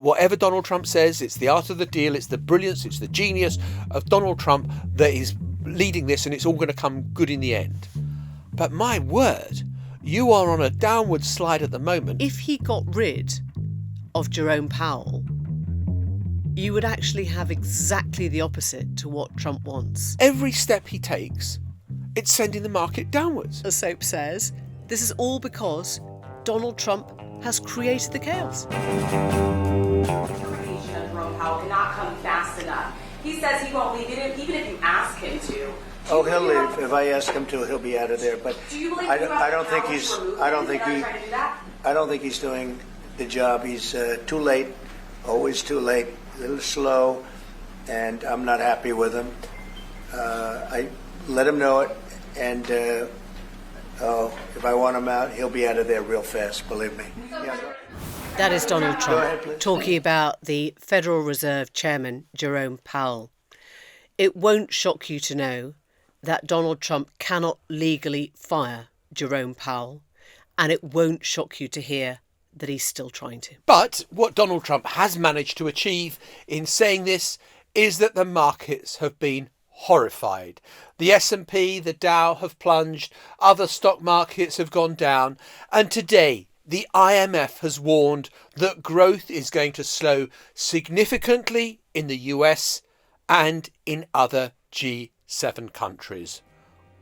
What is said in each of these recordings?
Whatever Donald Trump says, it's the art of the deal, it's the brilliance, it's the genius of Donald Trump that is leading this, and it's all going to come good in the end. But my word, you are on a downward slide at the moment. If he got rid of Jerome Powell, you would actually have exactly the opposite to what Trump wants. Every step he takes, it's sending the market downwards. As Soap says, this is all because Donald Trump has created the chaos. Jerome Powell cannot come fast enough. He says he won't leave, even if you ask him to. Oh, he'll leave. If I ask him to, he'll be out of there. But I don't think he's doing the job. He's too late, always too late, a little slow, and I'm not happy with him. I let him know it, and if I want him out, he'll be out of there real fast, believe me. Yeah. That is Donald Trump talking about the Federal Reserve Chairman, Jerome Powell. It won't shock you to know that Donald Trump cannot legally fire Jerome Powell, and it won't shock you to hear that he's still trying to. But what Donald Trump has managed to achieve in saying this is that the markets have been horrified. The S&P, the Dow have plunged, other stock markets have gone down, and today the IMF has warned that growth is going to slow significantly in the US and in other G7 countries,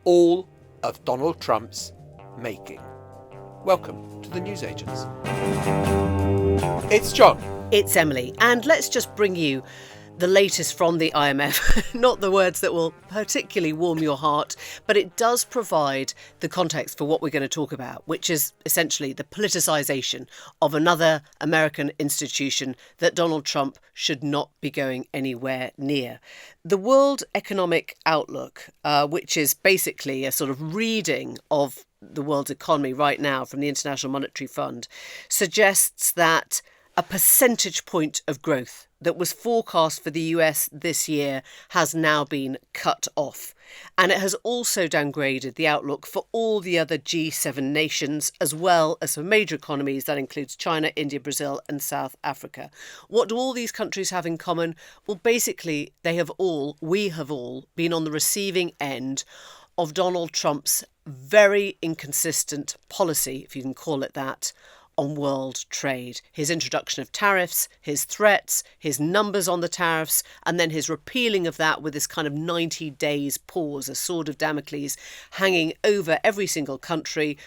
all of Donald Trump's making. Welcome to the News Agents. It's Jon. It's Emily, and let's just bring you the latest from the IMF. Not the words that will particularly warm your heart, but it does provide the context for what we're going to talk about, which is essentially the politicization of another American institution that Donald Trump should not be going anywhere near. The World Economic Outlook, which is basically a sort of reading of the world's economy right now from the International Monetary Fund, suggests that a percentage point of growth that was forecast for the US this year has now been cut off. And it has also downgraded the outlook for all the other G7 nations, as well as for major economies. That includes China, India, Brazil and South Africa. What do all these countries have in common? Well, basically, we have all been on the receiving end of Donald Trump's very inconsistent policy, if you can call it that, on world trade. His introduction of tariffs, his threats, his numbers on the tariffs, and then his repealing of that with this kind of 90 days pause, a sword of Damocles hanging over every single country,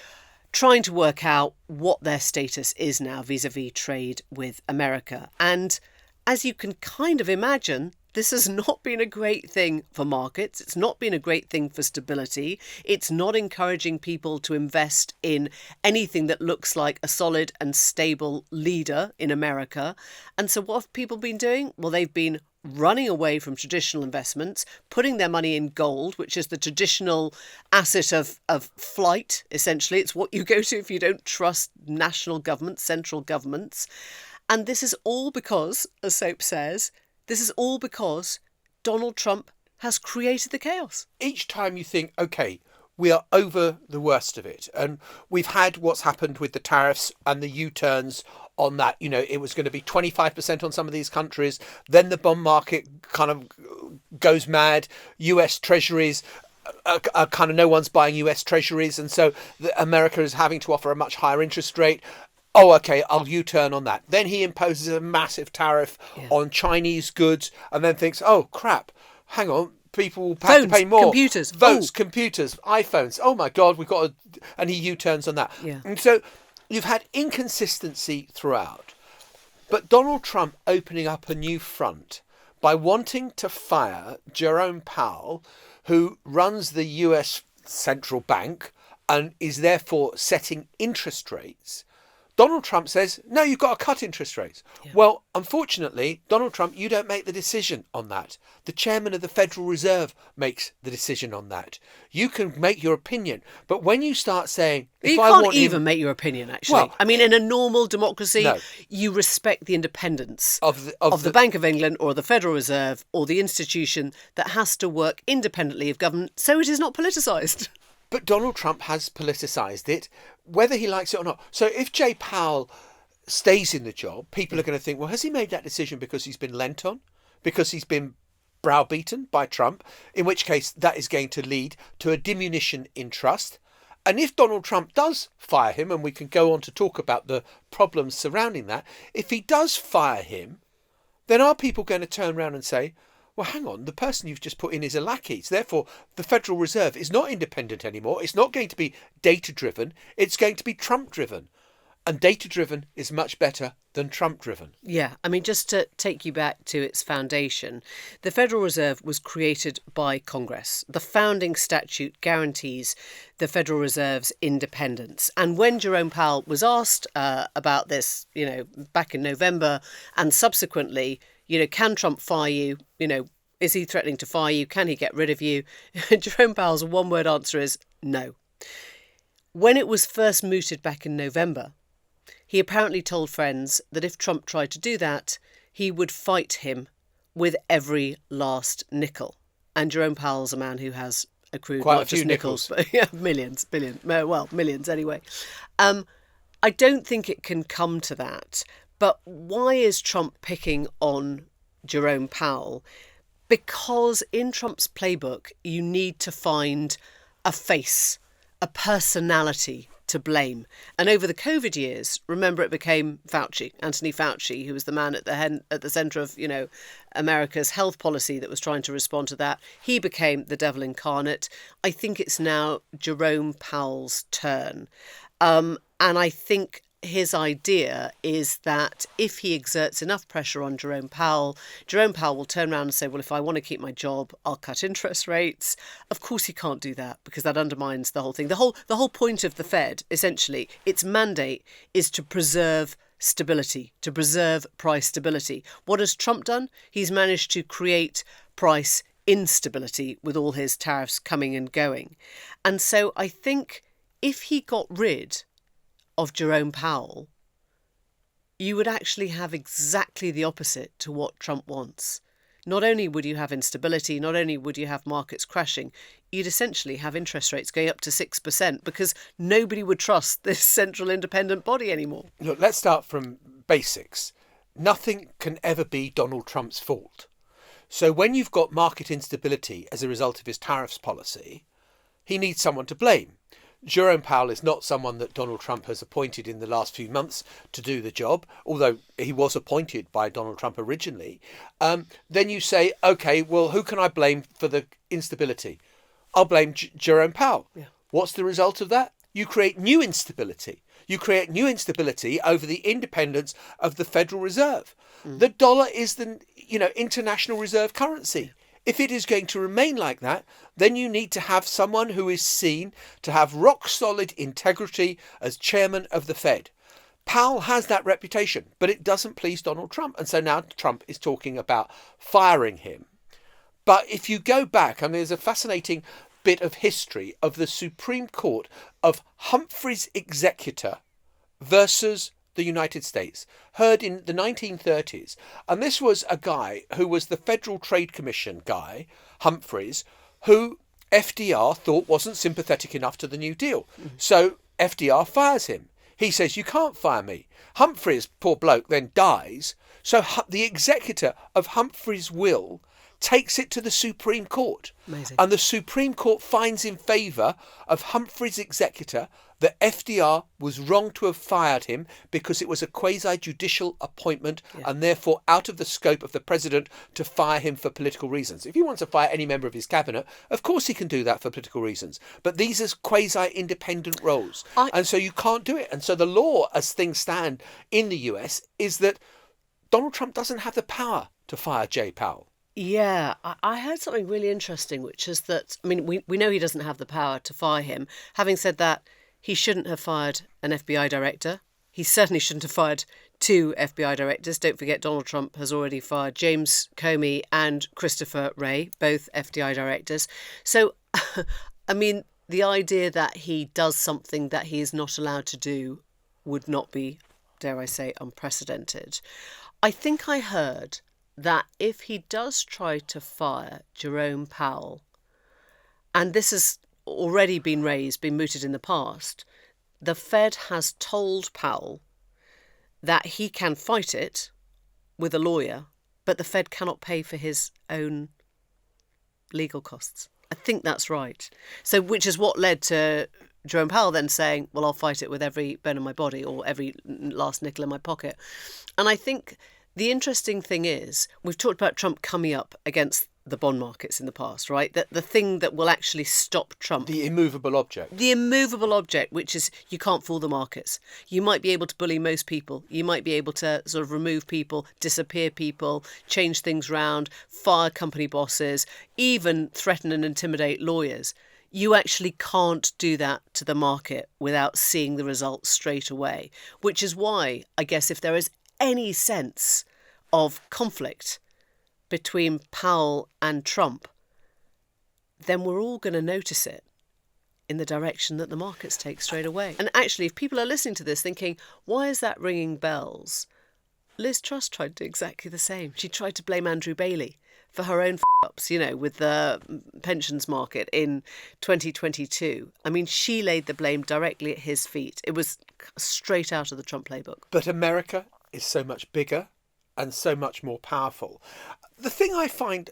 trying to work out what their status is now vis-a-vis trade with America. And as you can kind of imagine, this has not been a great thing for markets. It's not been a great thing for stability. It's not encouraging people to invest in anything that looks like a solid and stable leader in America. And so what have people been doing? Well, they've been running away from traditional investments, putting their money in gold, which is the traditional asset of flight, essentially. It's what you go to if you don't trust national governments, central governments. And this is all because, as Soap says, this is all because Donald Trump has created the chaos. Each time you think, OK, we are over the worst of it. And we've had what's happened with the tariffs and the U-turns on that. You know, it was going to be 25% on some of these countries. Then the bond market kind of goes mad. US treasuries are kind of no one's buying US treasuries. And so America is having to offer a much higher interest rate. Oh, OK, I'll U-turn on that. Then he imposes a massive tariff on Chinese goods and then thinks, oh, crap, hang on, people have to pay more. Computers. Computers, iPhones. Oh, my God, we've got to... And he U-turns on that. Yeah. And so you've had inconsistency throughout. But Donald Trump opening up a new front by wanting to fire Jerome Powell, who runs the US central bank and is therefore setting interest rates. Donald Trump says, no, you've got to cut interest rates. Yeah. Well, unfortunately, Donald Trump, you don't make the decision on that. The chairman of the Federal Reserve makes the decision on that. You can make your opinion. But when you start saying... You can't even make your opinion, actually. Well, I mean, in a normal democracy, you respect the independence of the Bank of England or the Federal Reserve or the institution that has to work independently of government, so it is not politicised. But Donald Trump has politicised it, whether he likes it or not. So if Jay Powell stays in the job, people are going to think, well, has he made that decision because he's been lent on? Because he's been browbeaten by Trump? In which case, that is going to lead to a diminution in trust. And if Donald Trump does fire him, and we can go on to talk about the problems surrounding that, if he does fire him, then are people going to turn around and say, well, hang on, the person you've just put in is a lackey. So therefore, the Federal Reserve is not independent anymore. It's not going to be data-driven. It's going to be Trump-driven. And data-driven is much better than Trump-driven. Yeah, I mean, just to take you back to its foundation, the Federal Reserve was created by Congress. The founding statute guarantees the Federal Reserve's independence. And when Jerome Powell was asked about this, back in November, and subsequently, can Trump fire you? Is he threatening to fire you? Can he get rid of you? Jerome Powell's one-word answer is no. When it was first mooted back in November, he apparently told friends that if Trump tried to do that, he would fight him with every last nickel. And Jerome Powell's a man who has accrued quite not a few just nickels, but millions anyway. I don't think it can come to that. But why is Trump picking on Jerome Powell? Because in Trump's playbook, you need to find a face, a personality to blame. And over the COVID years, remember, it became Anthony Fauci, who was the man at the centre of, America's health policy that was trying to respond to that. He became the devil incarnate. I think it's now Jerome Powell's turn. And I think his idea is that if he exerts enough pressure on Jerome Powell will turn around and say, well, if I want to keep my job, I'll cut interest rates. Of course he can't do that, because that undermines the whole thing. The whole point of the Fed, essentially, its mandate is to preserve stability, to preserve price stability. What has Trump done? He's managed to create price instability with all his tariffs coming and going. And so I think if he got rid of Jerome Powell, you would actually have exactly the opposite to what Trump wants. Not only would you have instability, not only would you have markets crashing, you'd essentially have interest rates going up to 6% because nobody would trust this central independent body anymore. Look, let's start from basics. Nothing can ever be Donald Trump's fault. So when you've got market instability as a result of his tariffs policy, he needs someone to blame. Jerome Powell is not someone that Donald Trump has appointed in the last few months to do the job, although he was appointed by Donald Trump originally. Then you say, OK, well, who can I blame for the instability? I'll blame Jerome Powell. Yeah. What's the result of that? You create new instability. You create new instability over the independence of the Federal Reserve. The dollar is the international reserve currency. If it is going to remain like that, then you need to have someone who is seen to have rock solid integrity as chairman of the Fed. Powell has that reputation, but it doesn't please Donald Trump. And so now Trump is talking about firing him. But if you go back, and there's a fascinating bit of history of the Supreme Court of Humphrey's executor versus the United States, heard in the 1930s. And this was a guy who was the Federal Trade Commission guy, Humphreys, who FDR thought wasn't sympathetic enough to the New Deal. So FDR fires him. He says, you can't fire me. Humphreys, poor bloke, then dies. So the executor of Humphrey's will takes it to the Supreme Court. Amazing. And the Supreme Court finds in favour of Humphrey's executor that FDR was wrong to have fired him because it was a quasi-judicial appointment and therefore out of the scope of the president to fire him for political reasons. If he wants to fire any member of his cabinet, of course he can do that for political reasons. But these are quasi-independent roles. And so you can't do it. And so the law, as things stand in the US, is that Donald Trump doesn't have the power to fire Jay Powell. Yeah, I heard something really interesting, which is that, I mean, we know he doesn't have the power to fire him. Having said that, he shouldn't have fired an FBI director. He certainly shouldn't have fired two FBI directors. Don't forget, Donald Trump has already fired James Comey and Christopher Wray, both FBI directors. So, I mean, the idea that he does something that he is not allowed to do would not be, dare I say, unprecedented. I think I heard that if he does try to fire Jerome Powell, and this has already been raised, been mooted in the past, the Fed has told Powell that he can fight it with a lawyer, but the Fed cannot pay for his own legal costs. I think that's right. So, which is what led to Jerome Powell then saying, well, I'll fight it with every bone in my body or every last nickel in my pocket. And I think the interesting thing is, we've talked about Trump coming up against the bond markets in the past, right? That the thing that will actually stop Trump. The immovable object. The immovable object, which is you can't fool the markets. You might be able to bully most people. You might be able to sort of remove people, disappear people, change things round, fire company bosses, even threaten and intimidate lawyers. You actually can't do that to the market without seeing the results straight away, which is why, I guess, if there is any sense of conflict between Powell and Trump, then we're all going to notice it in the direction that the markets take straight away. And actually, if people are listening to this thinking, why is that ringing bells? Liz Truss tried to do exactly the same. She tried to blame Andrew Bailey for her own f***ups, with the pensions market in 2022. I mean, she laid the blame directly at his feet. It was straight out of the Trump playbook. But America is so much bigger and so much more powerful. The thing I find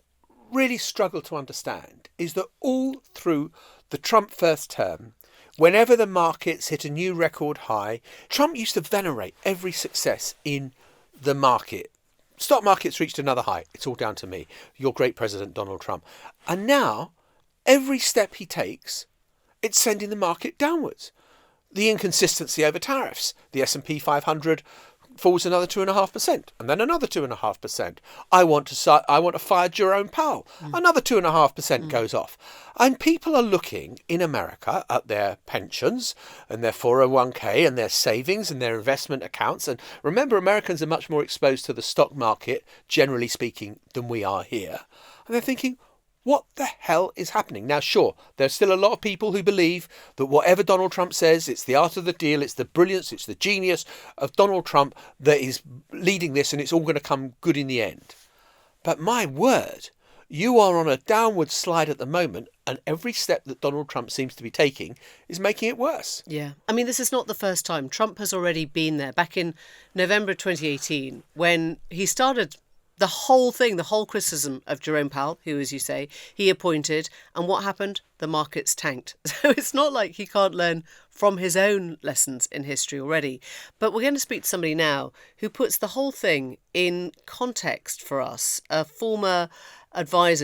really struggle to understand is that all through the Trump first term, whenever the markets hit a new record high, Trump used to venerate every success in the market. Stock markets reached another high. It's all down to me. Your great president, Donald Trump. And now, every step he takes, it's sending the market downwards. The inconsistency over tariffs. The S&P 500 falls another 2.5%, and then another 2.5%. I want to fire Jerome Powell. Another 2.5% goes off. And people are looking in America at their pensions and their 401k and their savings and their investment accounts. And remember, Americans are much more exposed to the stock market, generally speaking, than we are here. And they're thinking, what the hell is happening? Now, sure, there's still a lot of people who believe that whatever Donald Trump says, it's the art of the deal, it's the brilliance, it's the genius of Donald Trump that is leading this, and it's all going to come good in the end. But my word, you are on a downward slide at the moment, and every step that Donald Trump seems to be taking is making it worse. Yeah. I mean, this is not the first time. Trump has already been there. Back in November 2018, when he started the whole criticism of Jerome Powell, who, as you say, he appointed. And what happened? The markets tanked. So it's not like he can't learn from his own lessons in history already. But we're going to speak to somebody now who puts the whole thing in context for us, a former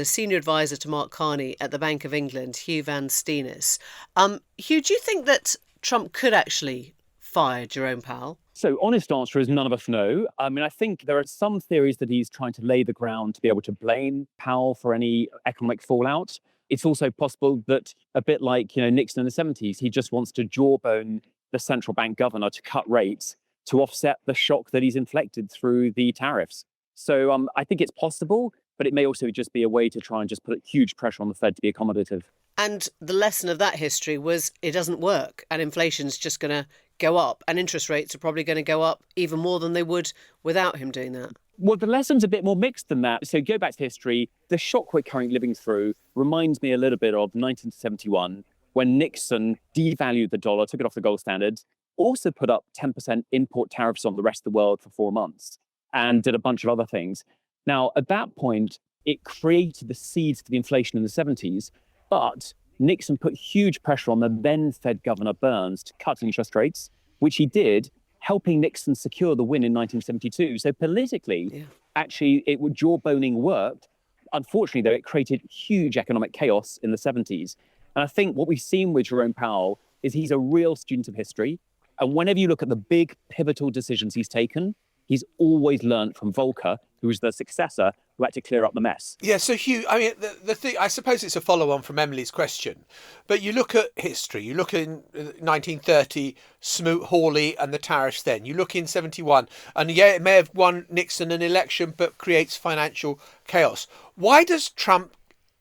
senior advisor to Mark Carney at the Bank of England, Huw Van Steenis. Huw, do you think that Trump could actually fire Jerome Powell? So honest answer is none of us know. I mean, I think there are some theories that he's trying to lay the ground to be able to blame Powell for any economic fallout. It's also possible that, a bit like Nixon in the 70s, he just wants to jawbone the central bank governor to cut rates to offset the shock that he's inflicted through the tariffs. So I think it's possible, but it may also just be a way to try and just put huge pressure on the Fed to be accommodative. And the lesson of that history was it doesn't work, and inflation's just going to go up, and interest rates are probably going to go up even more than they would without him doing that. Well, the lesson's a bit more mixed than that. So go back to history. The shock we're currently living through reminds me a little bit of 1971, when Nixon devalued the dollar, took it off the gold standard, also put up 10% import tariffs on the rest of the world for 4 months, and did a bunch of other things. Now, at that point, it created the seeds for the inflation in the 70s, but Nixon put huge pressure on the then Fed Governor Burns to cut interest rates, which he did, helping Nixon secure the win in 1972. So politically, actually, jawboning worked. Unfortunately, though, it created huge economic chaos in the 70s. And I think what we've seen with Jerome Powell is he's a real student of history. And whenever you look at the big pivotal decisions he's taken, he's always learned from Volcker, who was the successor, who had to clear up the mess. Yeah, so Huw, I mean, the thing, I suppose it's a follow-on from Emily's question, but you look at history, you look in 1930, Smoot-Hawley and the tariffs then, you look in 71, and yeah, it may have won Nixon an election, but creates financial chaos. Why does Trump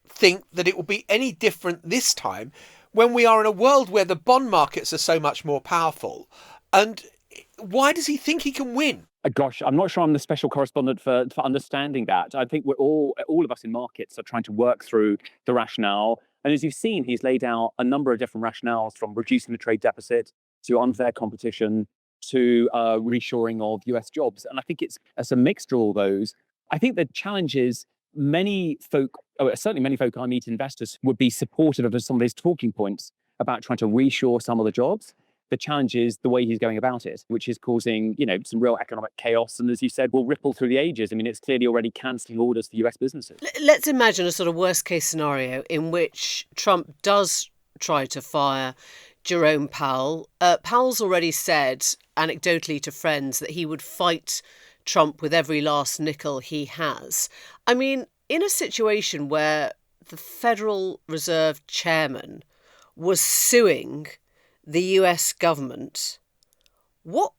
think that it will be any different this time when we are in a world where the bond markets are so much more powerful? And why does he think he can win? Gosh, I'm not sure I'm the special correspondent for understanding that. I think we're all of us in markets are trying to work through the rationale. And as you've seen, he's laid out a number of different rationales, from reducing the trade deficit to unfair competition to reshoring of US jobs. And I think it's a mixture of all those. I think the challenge is certainly many folk I meet, investors, would be supportive of some of his talking points about trying to reshore some of the jobs. The challenge is the way he's going about it, which is causing, some real economic chaos. And as you said, will ripple through the ages. I mean, it's clearly already cancelling orders for US businesses. Let's imagine a sort of worst case scenario in which Trump does try to fire Jerome Powell. Powell's already said anecdotally to friends that he would fight Trump with every last nickel he has. I mean, in a situation where the Federal Reserve chairman was suing the US government, what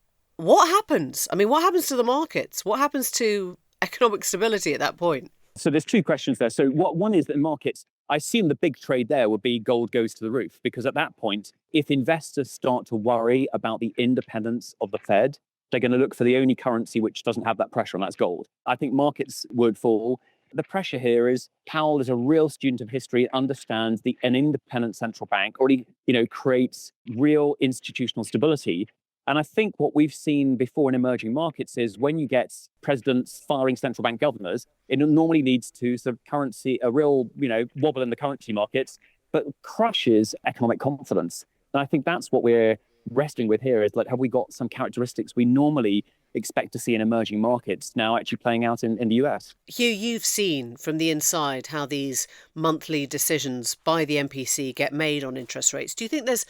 happens? I mean, what happens to the markets? What happens to economic stability at that point? So there's two questions there. So one is that in markets, I assume the big trade there would be gold goes to the roof, because at that point, if investors start to worry about the independence of the Fed, they're going to look for the only currency which doesn't have that pressure, and that's gold. I think markets would fall. The pressure here is Powell is a real student of history, understands an independent central bank already, creates real institutional stability. And I think what we've seen before in emerging markets is when you get presidents firing central bank governors, it normally leads to sort of a real, wobble in the currency markets, but crushes economic confidence. And I think that's what we're wrestling with here is have we got some characteristics we normally expect to see in emerging markets now actually playing out in the US? Huw, you've seen from the inside how these monthly decisions by the MPC get made on interest rates. Do you think there's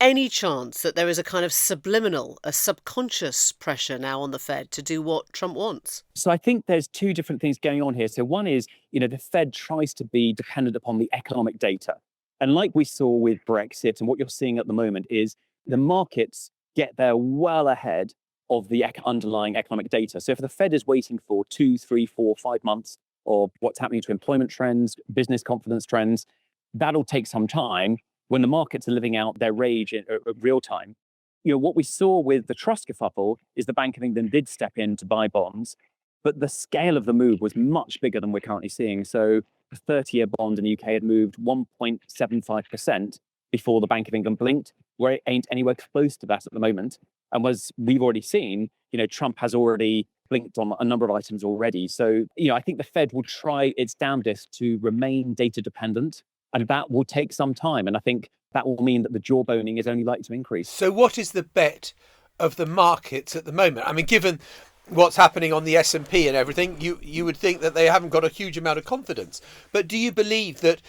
any chance that there is a kind of subliminal, a subconscious pressure now on the Fed to do what Trump wants? So I think there's two different things going on here. So one is, the Fed tries to be dependent upon the economic data. And like we saw with Brexit, and what you're seeing at the moment is the markets get there well ahead of the underlying economic data. So if the Fed is waiting for 2, 3, 4, 5 months of what's happening to employment trends, business confidence trends, that'll take some time. When the markets are living out their rage in real time, what we saw with the trust kerfuffle is the Bank of England did step in to buy bonds, but the scale of the move was much bigger than we're currently seeing. So the 30-year bond in the UK had moved 1.75% before the Bank of England blinked, where it ain't anywhere close to that at the moment. And as we've already seen, Trump has already blinked on a number of items already. So, I think the Fed will try its damnedest to remain data dependent, and that will take some time. And I think that will mean that the jawboning is only likely to increase. So what is the bet of the markets at the moment? I mean, given what's happening on the S&P and everything, you would think that they haven't got a huge amount of confidence. But do you believe that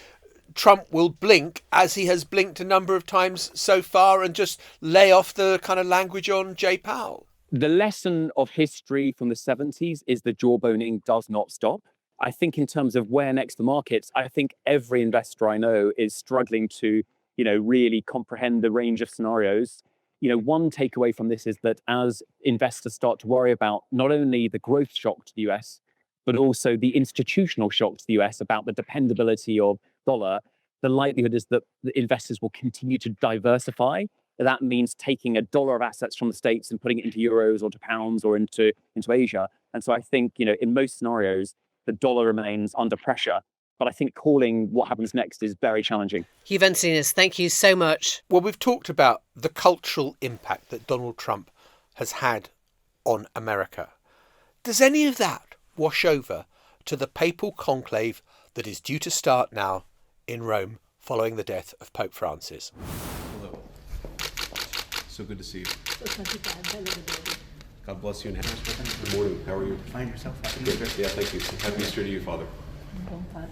Trump will blink, as he has blinked a number of times so far, and just lay off the kind of language on Jay Powell? The lesson of history from the 70s is the jawboning does not stop. I think in terms of where next the markets, I think every investor I know is struggling to, really comprehend the range of scenarios. One takeaway from this is that as investors start to worry about not only the growth shock to the US, but also the institutional shock to the US about the dependability of dollar, the likelihood is that the investors will continue to diversify. That means taking a dollar of assets from the States and putting it into euros or to pounds or into Asia. And so I think, in most scenarios, the dollar remains under pressure. But I think calling what happens next is very challenging. Huw Van Steenis, thank you so much. Well, we've talked about the cultural impact that Donald Trump has had on America. Does any of that wash over to the papal conclave that is due to start now in Rome following the death of Pope Francis? Hello. So good to see you. God bless you and good morning. How are you? Find yourself. Good. Yeah, thank you. Happy Easter to you, Father.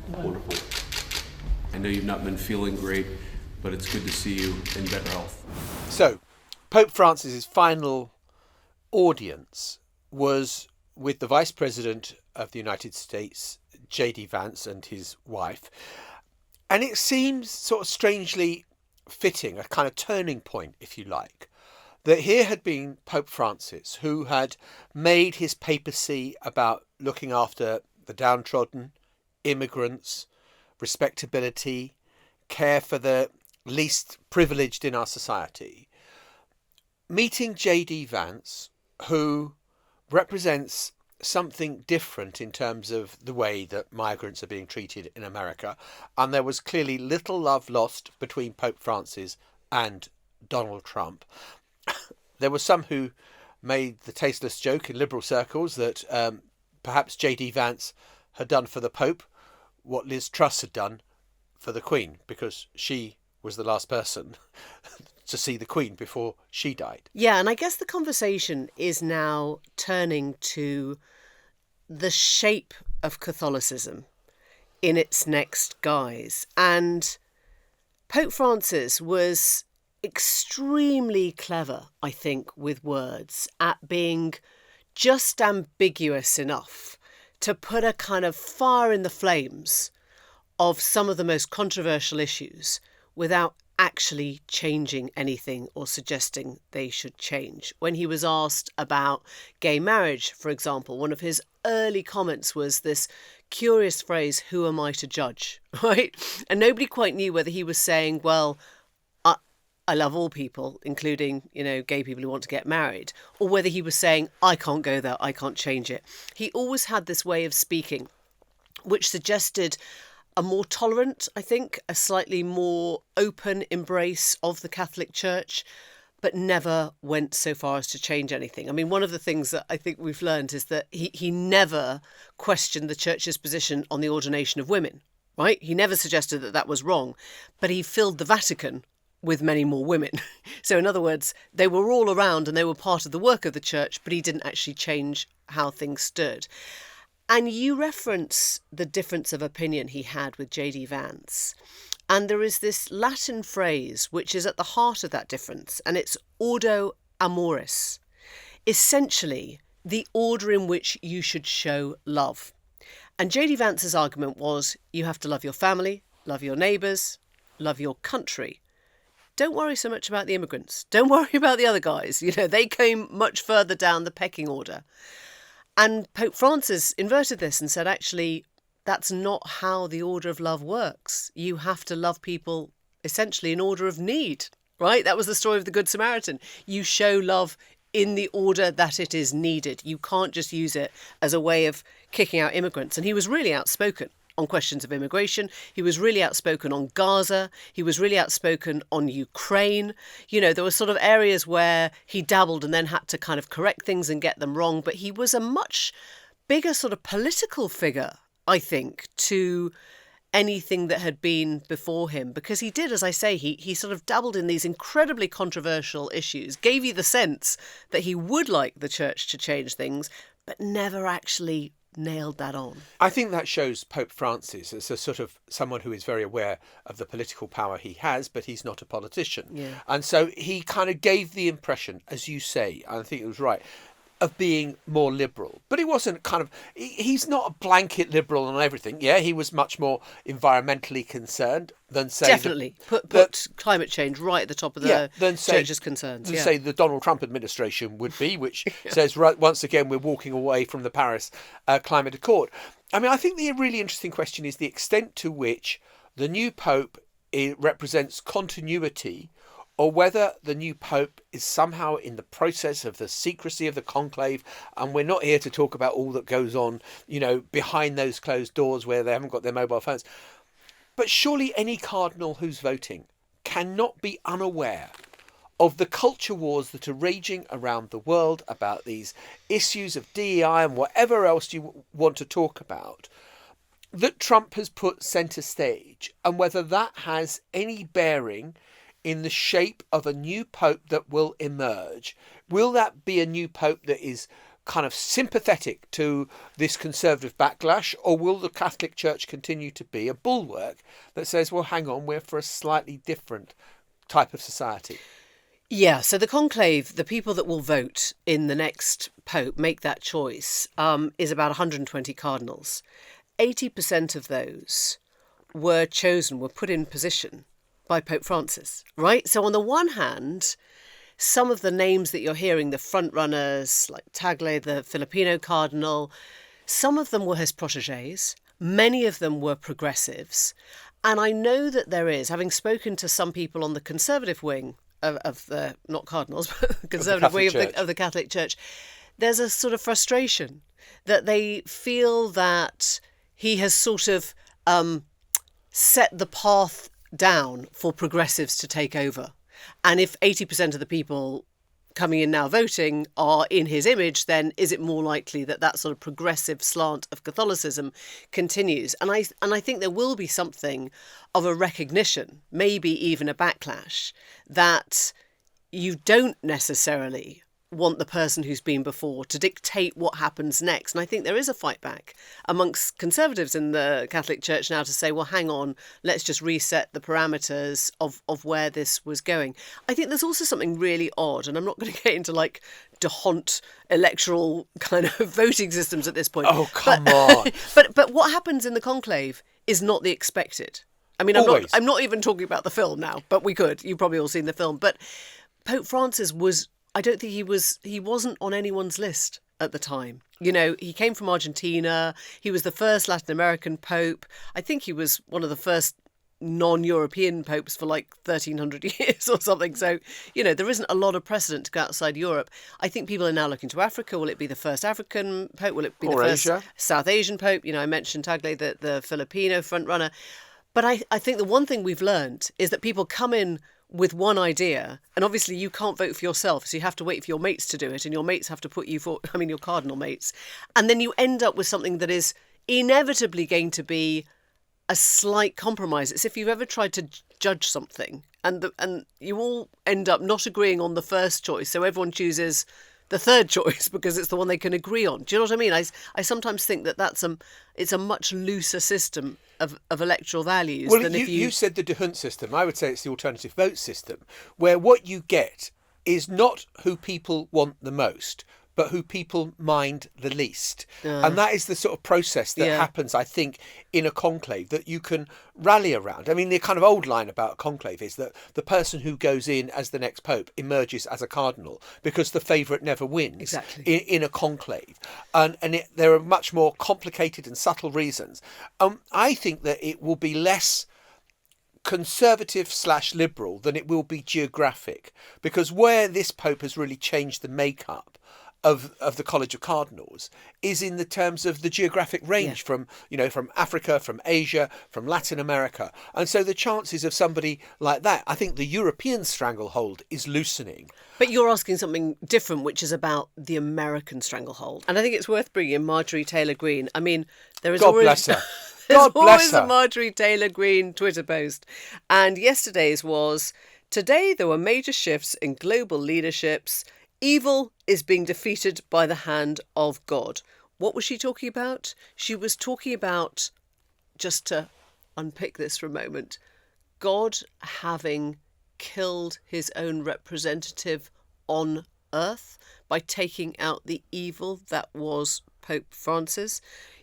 Wonderful. I know you've not been feeling great, but it's good to see you in better health. So, Pope Francis's final audience was with the Vice President of the United States, J.D. Vance, and his wife. And it seems sort of strangely fitting, a kind of turning point, if you like, that here had been Pope Francis, who had made his papacy about looking after the downtrodden, immigrants, respectability, care for the least privileged in our society. Meeting J.D. Vance, who represents something different in terms of the way that migrants are being treated in America. And there was clearly little love lost between Pope Francis and Donald Trump. There were some who made the tasteless joke in liberal circles that perhaps J.D. Vance had done for the Pope what Liz Truss had done for the Queen, because she was the last person to see the Queen before she died. Yeah, and I guess the conversation is now turning to the shape of Catholicism in its next guise. And Pope Francis was extremely clever, I think, with words, at being just ambiguous enough to put a kind of fire in the flames of some of the most controversial issues without actually changing anything or suggesting they should change. When he was asked about gay marriage, for example, one of his early comments was this curious phrase, "Who am I to judge?" Right? And nobody quite knew whether he was saying, well, I love all people, including, gay people who want to get married, or whether he was saying, I can't go there, I can't change it. He always had this way of speaking, which suggested a more tolerant, I think, a slightly more open embrace of the Catholic Church, but never went so far as to change anything. I mean, one of the things that I think we've learned is that he never questioned the Church's position on the ordination of women, right? He never suggested that that was wrong, but he filled the Vatican with many more women. So in other words, they were all around and they were part of the work of the Church, but he didn't actually change how things stood. And you reference the difference of opinion he had with J.D. Vance. And there is this Latin phrase which is at the heart of that difference, and it's ordo amoris, essentially the order in which you should show love. And J.D. Vance's argument was, you have to love your family, love your neighbours, love your country. Don't worry so much about the immigrants. Don't worry about the other guys. They came much further down the pecking order. And Pope Francis inverted this and said, actually, that's not how the order of love works. You have to love people essentially in order of need, right? That was the story of the Good Samaritan. You show love in the order that it is needed. You can't just use it as a way of kicking out immigrants. And he was really outspoken on questions of immigration. He was really outspoken on Gaza. He was really outspoken on Ukraine. There were sort of areas where he dabbled and then had to kind of correct things and get them wrong. But he was a much bigger sort of political figure, I think, to anything that had been before him, because he did, as I say, he sort of dabbled in these incredibly controversial issues, gave you the sense that he would like the Church to change things, but never actually nailed that on. I think that shows Pope Francis as a sort of someone who is very aware of the political power he has, but he's not a politician. Yeah. And so he kind of gave the impression, as you say, I think it was right, of being more liberal. But he wasn't he's not a blanket liberal on everything. Yeah, he was much more environmentally concerned than, say... Definitely. Put climate change right at the top of the Church's concerns. Than, say, the Donald Trump administration would be, which says, right, once again, we're walking away from the Paris Climate Accord. I mean, I think the really interesting question is the extent to which the new Pope represents continuity, or whether the new Pope is somehow in the process of the secrecy of the conclave, and we're not here to talk about all that goes on, behind those closed doors where they haven't got their mobile phones. But surely any cardinal who's voting cannot be unaware of the culture wars that are raging around the world about these issues of DEI and whatever else you want to talk about, that Trump has put centre stage, and whether that has any bearing in the shape of a new Pope that will emerge. Will that be a new Pope that is kind of sympathetic to this conservative backlash, or will the Catholic Church continue to be a bulwark that says, well, hang on, we're for a slightly different type of society? Yeah, so the conclave, the people that will vote in the next Pope, make that choice, is about 120 cardinals. 80% of those were put in position by Pope Francis, right? So on the one hand, some of the names that you're hearing, the front runners, like Tagle, the Filipino cardinal, some of them were his protégés. Many of them were progressives. And I know that there is, having spoken to some people on the conservative wing of the, not cardinals, but the conservative wing of the Catholic Church, there's a sort of frustration that they feel that he has sort of set the path down for progressives to take over. And if 80% of the people coming in now voting are in his image, then is it more likely that that sort of progressive slant of Catholicism continues? And I think there will be something of a recognition, maybe even a backlash, that you don't necessarily want the person who's been before to dictate what happens next. And I think there is a fight back amongst conservatives in the Catholic Church now to say, well, hang on, let's just reset the parameters of where this was going. I think there's also something really odd, and I'm not going to get into like DeHont electoral kind of voting systems at this point. Oh, come on. But what happens in the conclave is not the expected. I mean, I'm not even talking about the film now, but we could. You've probably all seen the film. But Pope Francis I don't think he wasn't on anyone's list at the time. You know, he came from Argentina. He was the first Latin American pope. I think he was one of the first non-European popes for like 1300 years or something. So, you know, there isn't a lot of precedent to go outside Europe. I think people are now looking to Africa. Will it be the first African pope? Will it be the first Asia? South Asian pope? You know, I mentioned Tagle, the Filipino frontrunner. But I think the one thing we've learned is that people come in with one idea, and obviously you can't vote for yourself, so you have to wait for your mates to do it, and your mates have to put you for, your cardinal mates, and then you end up with something that is inevitably going to be a slight compromise. It's if you've ever tried to judge something, and you all end up not agreeing on the first choice, so everyone chooses the third choice because it's the one they can agree on. Do you know what I mean? I sometimes think that it's a much looser system of electoral values than if you... You said the DeHunt system. I would say it's the alternative vote system, where what you get is not who people want the most, but who people mind the least. And that is the sort of process that happens, I think, in a conclave that you can rally around. I mean, the kind of old line about a conclave is that the person who goes in as the next pope emerges as a cardinal because the favourite never wins. Exactly. in a conclave. And there are much more complicated and subtle reasons. I think that it will be less conservative/liberal than it will be geographic, because where this pope has really changed the makeup of the College of Cardinals is in the terms of the geographic range from Africa, from Asia, from Latin America. And so the chances of somebody like that, I think the European stranglehold is loosening. But you're asking something different, which is about the American stranglehold. And I think it's worth bringing in Marjorie Taylor Greene. I mean, there is God always... bless her. There's God bless always her. a Marjorie Taylor Greene Twitter post. And yesterday's was, today there were major shifts in global leaderships. Evil is being defeated by the hand of God. What was she talking about? She was talking about, just to unpick this for a moment, God having killed his own representative on earth by taking out the evil that was Pope Francis.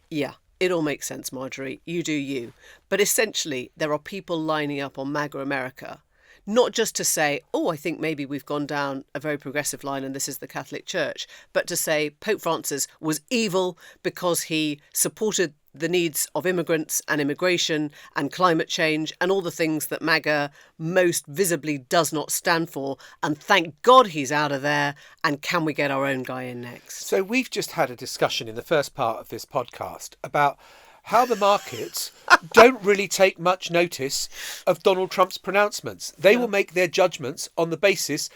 Yeah, it all makes sense, Marjorie. You do you. But essentially, there are people lining up on MAGA America, not just to say, oh, I think maybe we've gone down a very progressive line and this is the Catholic Church, but to say Pope Francis was evil because he supported the needs of immigrants and immigration and climate change and all the things that MAGA most visibly does not stand for. And thank God he's out of there. And can we get our own guy in next? So we've just had a discussion in the first part of this podcast about how the markets don't really take much notice of Donald Trump's pronouncements. They will make their judgments on the basis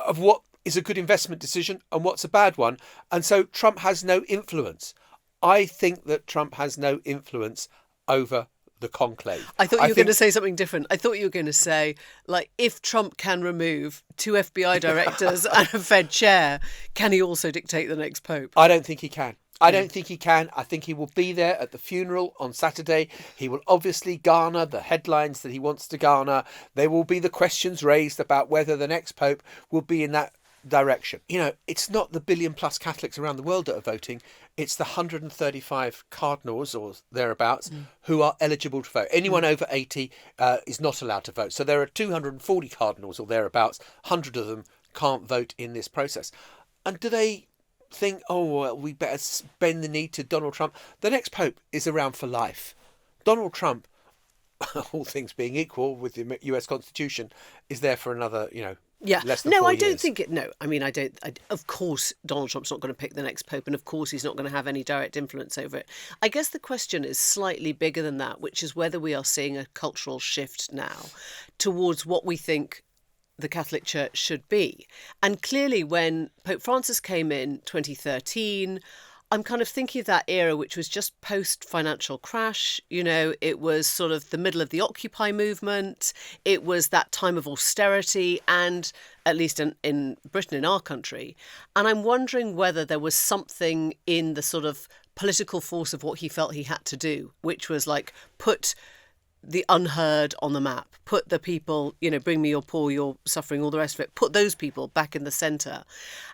of what is a good investment decision and what's a bad one. And so Trump has no influence. I think that Trump has no influence over the conclave. I thought you were going to say something different. I thought you were going to say, like, if Trump can remove 2 FBI directors and a Fed chair, can he also dictate the next pope? I don't think he can. I don't think he can. I think he will be there at the funeral on Saturday. He will obviously garner the headlines that he wants to garner. There will be the questions raised about whether the next pope will be in that direction. You know, it's not the 1 billion plus Catholics around the world that are voting. It's the 135 cardinals or thereabouts who are eligible to vote. Anyone over 80 is not allowed to vote. So there are 240 cardinals or thereabouts. 100 of them can't vote in this process. And do they think, oh, well, we better bend the knee to Donald Trump? The next pope is around for life. Donald Trump, all things being equal with the US Constitution, is there for another, less than 4 years. I don't think it. No, I mean, of course, Donald Trump's not going to pick the next pope, and of course, he's not going to have any direct influence over it. I guess the question is slightly bigger than that, which is whether we are seeing a cultural shift now towards what we think the Catholic Church should be. And clearly when Pope Francis came in 2013, I'm kind of thinking of that era, which was just post-financial crash. You know, it was sort of the middle of the Occupy movement. It was that time of austerity, and at least in Britain, in our country. And I'm wondering whether there was something in the sort of political force of what he felt he had to do, which was like put the unheard on the map, put the people, you know, bring me your poor, your suffering, all the rest of it, put those people back in the centre.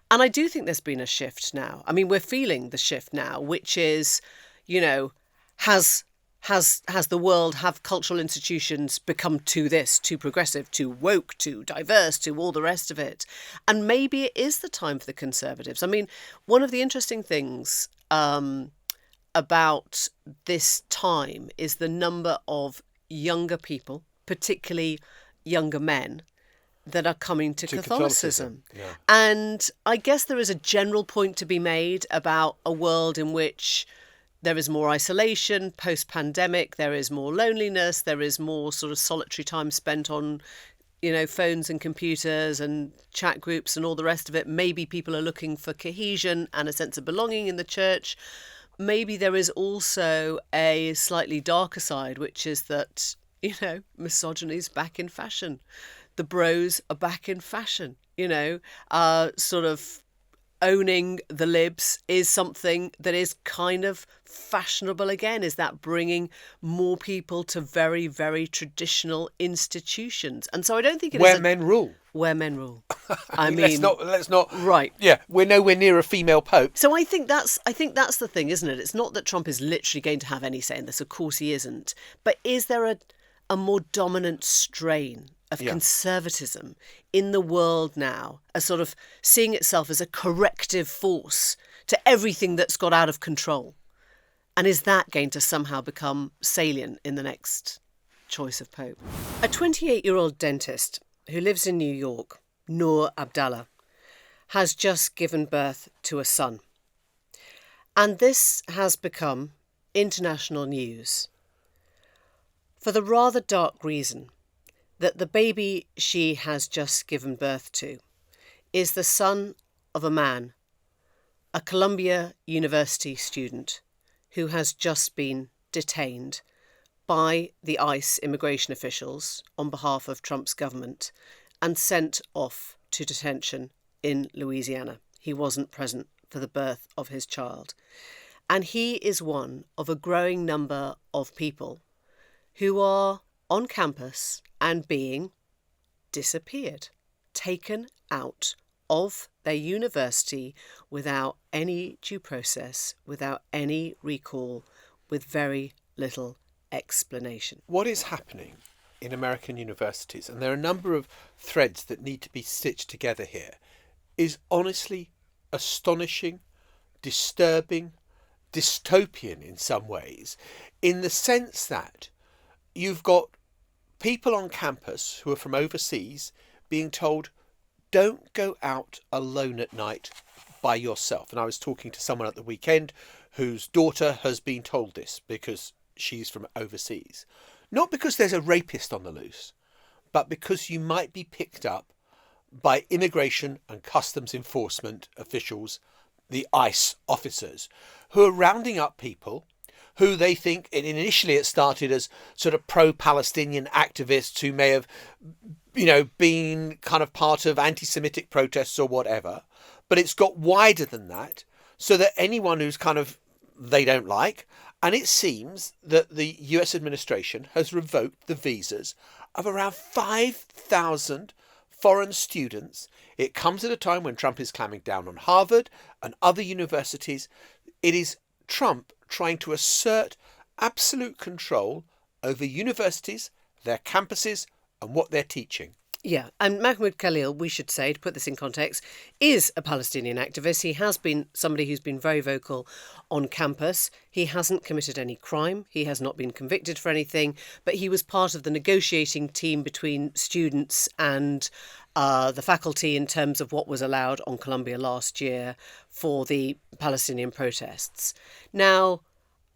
And I do think there's been a shift now. I mean, we're feeling the shift now, which is, you know, has the world, have cultural institutions become too progressive, too woke, too diverse, too all the rest of it? And maybe it is the time for the Conservatives. I mean, one of the interesting things about this time is the number of younger people, particularly younger men, that are coming to Catholicism. Yeah. And I guess there is a general point to be made about a world in which there is more isolation post-pandemic, there is more loneliness, there is more sort of solitary time spent on, you know, phones and computers and chat groups and all the rest of it. Maybe people are looking for cohesion and a sense of belonging in the church. Maybe there is also a slightly darker side, which is that, you know, misogyny is back in fashion. The bros are back in fashion, you know, sort of owning the libs is something that is kind of fashionable again. Is that bringing more people to very, very traditional institutions? And so I don't think it where is men rule. Where men rule. I mean, let's not. Right. Yeah, we're nowhere near a female pope. So I think that's the thing, isn't it? It's not that Trump is literally going to have any say in this. Of course he isn't. But is there a more dominant strain of conservatism in the world now, as sort of seeing itself as a corrective force to everything that's got out of control? And is that going to somehow become salient in the next choice of pope? A 28-year-old dentist who lives in New York, Noor Abdallah, has just given birth to a son. And this has become international news for the rather dark reason that the baby she has just given birth to is the son of a man, a Columbia University student who has just been detained by the ICE immigration officials on behalf of Trump's government and sent off to detention in Louisiana. He wasn't present for the birth of his child. And he is one of a growing number of people who are on campus and being disappeared, taken out of their university without any due process, without any recall, with very little explanation. What is happening in American universities, and there are a number of threads that need to be stitched together here, is honestly astonishing, disturbing, dystopian in some ways, in the sense that you've got people on campus who are from overseas being told, don't go out alone at night by yourself. And I was talking to someone at the weekend whose daughter has been told this because she's from overseas. Not because there's a rapist on the loose, but because you might be picked up by immigration and customs enforcement officials, the ICE officers, who are rounding up people who they think, and initially it started as sort of pro-Palestinian activists who may have, you know, been kind of part of anti-Semitic protests or whatever. But it's got wider than that, so that anyone who's kind of they don't like, and it seems that the US administration has revoked the visas of around 5,000 foreign students. It comes at a time when Trump is clamping down on Harvard and other universities. It is Trump trying to assert absolute control over universities, their campuses, and what they're teaching. Yeah, and Mahmoud Khalil, we should say, to put this in context, is a Palestinian activist. He has been somebody who's been very vocal on campus. He hasn't committed any crime. He has not been convicted for anything, but he was part of the negotiating team between students and the faculty in terms of what was allowed on Columbia last year for the Palestinian protests. Now,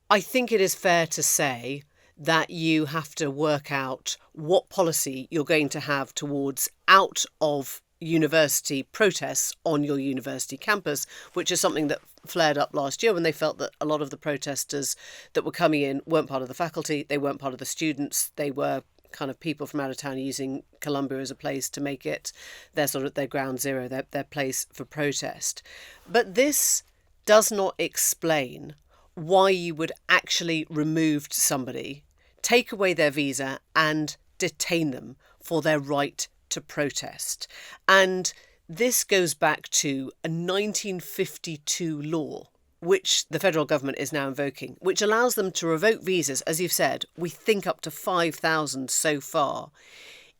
I think it is fair to say that you have to work out what policy you're going to have towards out of university protests on your university campus, which is something that flared up last year when they felt that a lot of the protesters that were coming in weren't part of the faculty, they weren't part of the students, they were kind of people from out of town using Columbia as a place to make it their ground zero, their place for protest. But this does not explain why you would actually remove somebody, take away their visa and detain them for their right to protest. And this goes back to a 1952 law, which the federal government is now invoking, which allows them to revoke visas, as you've said, we think up to 5,000 so far,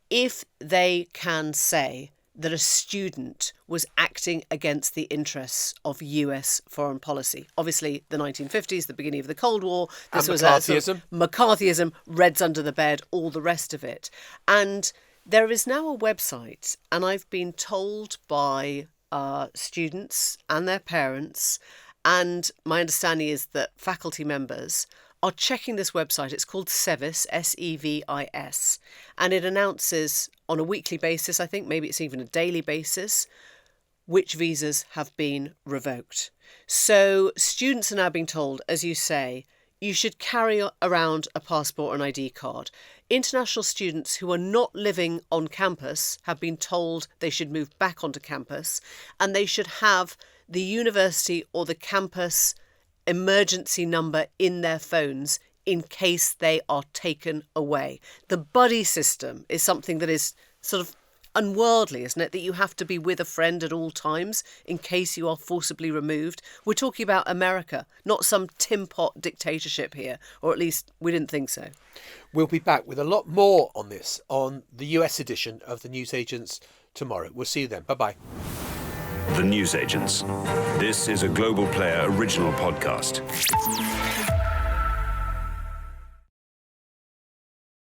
if they can say that a student was acting against the interests of US foreign policy. Obviously, the 1950s, the beginning of the Cold War, this was McCarthyism. McCarthyism, Reds under the bed, all the rest of it. And there is now a website, and I've been told by students and their parents, and my understanding is that faculty members are checking this website. It's called SEVIS, SEVIS, and it announces on a weekly basis, I think maybe it's even a daily basis, which visas have been revoked. So students are now being told, as you say, you should carry around a passport and ID card. International students who are not living on campus have been told they should move back onto campus, and they should have the university or the campus emergency number in their phones in case they are taken away. The buddy system is something that is sort of unworldly, isn't it? That you have to be with a friend at all times in case you are forcibly removed. We're talking about America, not some tin pot dictatorship here, or at least we didn't think so. We'll be back with a lot more on this on the US edition of The Newsagents tomorrow. We'll see you then. Bye-bye. The Newsagents. This is a Global Player original podcast.